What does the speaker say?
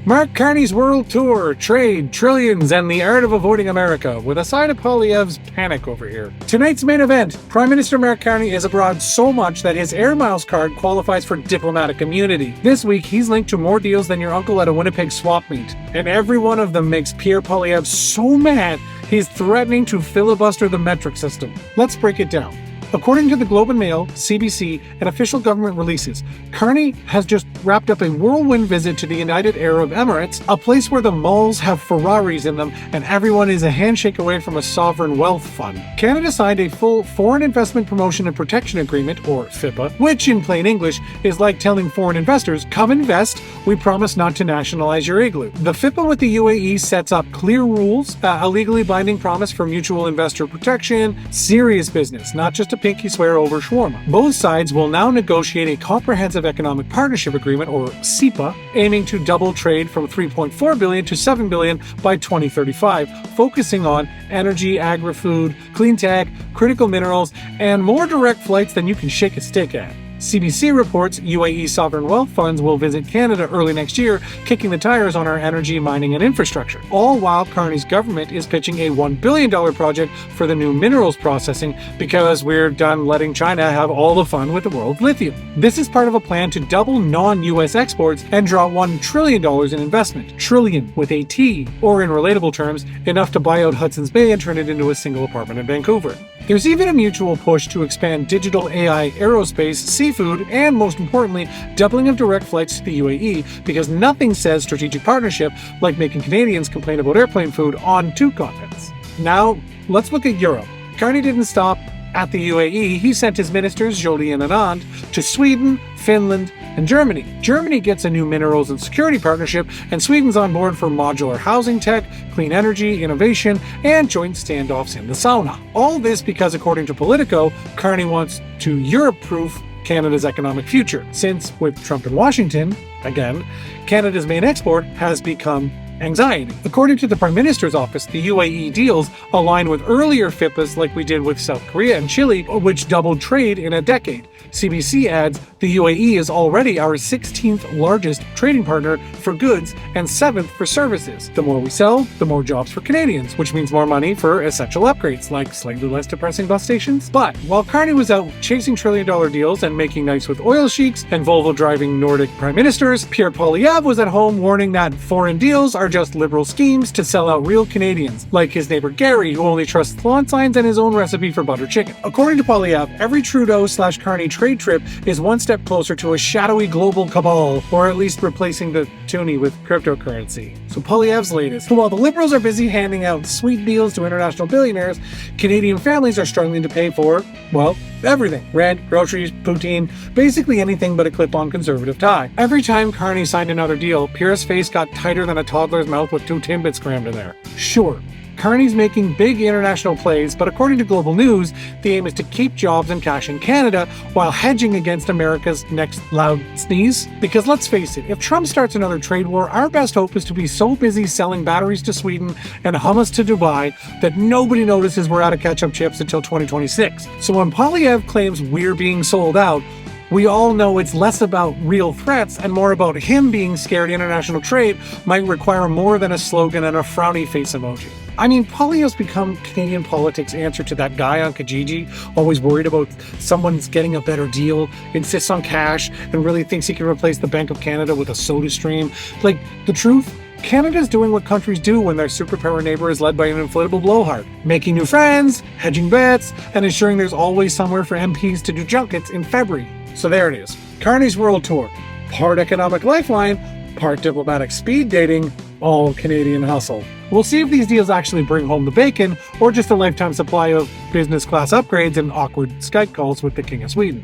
Mark Carney's world tour, trade, trillions, and the art of avoiding America, with a side of Poilievre's panic over here. Tonight's main event, Prime Minister Mark Carney is abroad so much that his Air Miles card qualifies for diplomatic immunity. This week, he's linked to more deals than your uncle at a Winnipeg swap meet, and every one of them makes Pierre Poilievre so mad, he's threatening to filibuster the metric system. Let's break it down. According to the Globe and Mail, CBC, and official government releases, Carney has just wrapped up a whirlwind visit to the United Arab Emirates, a place where the malls have Ferraris in them and everyone is a handshake away from a sovereign wealth fund. Canada signed a full Foreign Investment Promotion and Protection Agreement, or FIPA, which in plain English is like telling foreign investors, come invest, we promise not to nationalize your igloo. The FIPA with the UAE sets up clear rules, a legally binding promise for mutual investor protection, serious business, not just a pinky swear over shawarma. Both sides will now negotiate a comprehensive economic partnership agreement, or CEPA, aiming to double trade from $3.4 billion to $7 billion by 2035, focusing on energy, agri-food, clean tech, critical minerals, and more direct flights than you can shake a stick at. CBC reports UAE sovereign wealth funds will visit Canada early next year, kicking the tires on our energy, mining, and infrastructure. All while Carney's government is pitching a $1 billion project for the new minerals processing because we're done letting China have all the fun with the world's lithium. This is part of a plan to double non-US exports and draw $1 trillion in investment. Trillion with a T, or in relatable terms, enough to buy out Hudson's Bay and turn it into a single apartment in Vancouver. There's even a mutual push to expand digital AI, aerospace, seafood, and most importantly, doubling of direct flights to the UAE, because nothing says strategic partnership like making Canadians complain about airplane food on two continents. Now, let's look at Europe. Carney didn't stop at the UAE. He sent his ministers, Joly and Anand, to Sweden, Finland, and Germany. Germany gets a new minerals and security partnership, and Sweden's on board for modular housing tech, clean energy, innovation, and joint standoffs in the sauna. All this because, according to Politico, Carney wants to Europe-proof Canada's economic future, since with Trump in Washington, again, Canada's main export has become anxiety. According to the Prime Minister's office, the UAE deals align with earlier FIPAs like we did with South Korea and Chile, which doubled trade in a decade. CBC adds, the UAE is already our 16th largest trading partner for goods and 7th for services. The more we sell, the more jobs for Canadians, which means more money for essential upgrades like slightly less depressing bus stations. But while Carney was out chasing trillion-dollar deals and making nice with oil sheiks and Volvo-driving Nordic prime ministers, Pierre Poilievre was at home warning that foreign deals are just liberal schemes to sell out real Canadians, like his neighbor Gary, who only trusts lawn signs and his own recipe for butter chicken. According to Poilievre, every Trudeau/Carney trade trip is one step closer to a shadowy global cabal, or at least replacing the toonie with cryptocurrency. So Poilievre's latest. While the Liberals are busy handing out sweet deals to international billionaires, Canadian families are struggling to pay for, well, everything. Rent, groceries, poutine, basically anything but a clip-on conservative tie. Every time Carney signed another deal, Pierre's face got tighter than a toddler's mouth with 2 Timbits crammed in there. Sure, Carney's making big international plays, but according to Global News, the aim is to keep jobs and cash in Canada while hedging against America's next loud sneeze. Because let's face it, if Trump starts another trade war, our best hope is to be so busy selling batteries to Sweden and hummus to Dubai that nobody notices we're out of ketchup chips until 2026. So when Poilievre claims we're being sold out, we all know it's less about real threats and more about him being scared international trade might require more than a slogan and a frowny face emoji. I mean, Poilievre's become Canadian politics' answer to that guy on Kijiji, always worried about someone's getting a better deal, insists on cash, and really thinks he can replace the Bank of Canada with a soda stream. Like, the truth? Canada's doing what countries do when their superpower neighbor is led by an inflatable blowhard, making new friends, hedging bets, and ensuring there's always somewhere for MPs to do junkets in February. So there it is. Carney's world tour. Part economic lifeline, part diplomatic speed dating, all Canadian hustle. We'll see if these deals actually bring home the bacon, or just a lifetime supply of business class upgrades and awkward Skype calls with the King of Sweden.